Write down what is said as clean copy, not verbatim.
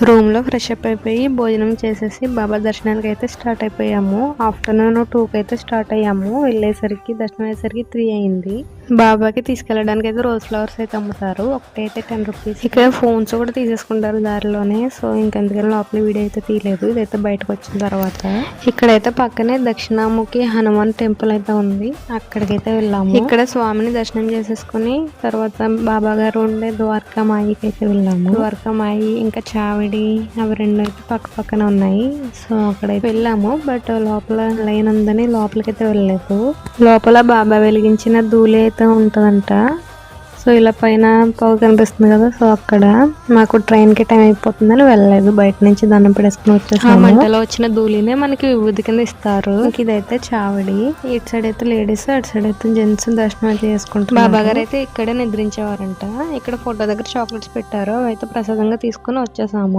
Room లో fresh up అయిపోయి భోజనం చేసేసి బాబా దర్శనానికి అయితే స్టార్ట్ అయిపోయాము. ఆఫ్టర్నూన్ 2కి అయితే స్టార్ట్ అయ్యాము. వెళ్ళేసరికి దర్శనం అయ్యేసరికి 3 అయింది. బాబాకి తీసుకెళ్ళడానికి అయితే రోజ్ ఫ్లవర్స్ అయితే అమ్ముతారు. ఒకటైతే 10 రూపీస్. ఇక్కడ ఫోన్స్ కూడా తీసేసుకుంటారు దారిలోనే. సో ఇంకెందుకని లోపల వీడియో అయితే తీయలేదు. ఇదైతే బయటకు వచ్చిన తర్వాత ఇక్కడైతే పక్కనే దక్షిణాముఖి హనుమాన్ టెంపుల్ అయితే ఉంది. అక్కడికైతే వెళ్ళాము. ఇక్కడ స్వామిని దర్శనం చేసేసుకుని తర్వాత బాబా గారు ఉండే ద్వారకా మాయికి అయితే వెళ్ళాము. ద్వారకా మాయి ఇంకా చావిడి అవి రెండు అయితే పక్క పక్కన ఉన్నాయి. సో అక్కడైతే వెళ్ళాము. బట్ లోపల లైన్ ఉందని లోపలికైతే వెళ్ళలేదు. లోపల బాబా వెలిగించిన ధూళి అయితే ఉంటదంట. సో ఇలా పైన పొగ కనిపిస్తుంది కదా. సో అక్కడ మాకు ట్రైన్ కి టైం అయిపోతుందని వెళ్ళలేదు. బయట నుంచి దండం పెడేసుకుని వచ్చేసాము. మంటలో వచ్చిన ధూళినే మనకి విభూతి కింద ఇస్తారు. ఇదైతే చావడి. ఇటు సైడ్ అయితే లేడీస్, అటు సైడ్ అయితే జెంట్స్ దర్శనం అయితే చేసుకుంటారు. బాబా గారు అయితే ఇక్కడే నిద్రించేవారంట. ఇక్కడ ఫోటో దగ్గర చాక్లెట్స్ పెట్టారు. అవి అయితే ప్రసాదంగా తీసుకుని వచ్చేసాము.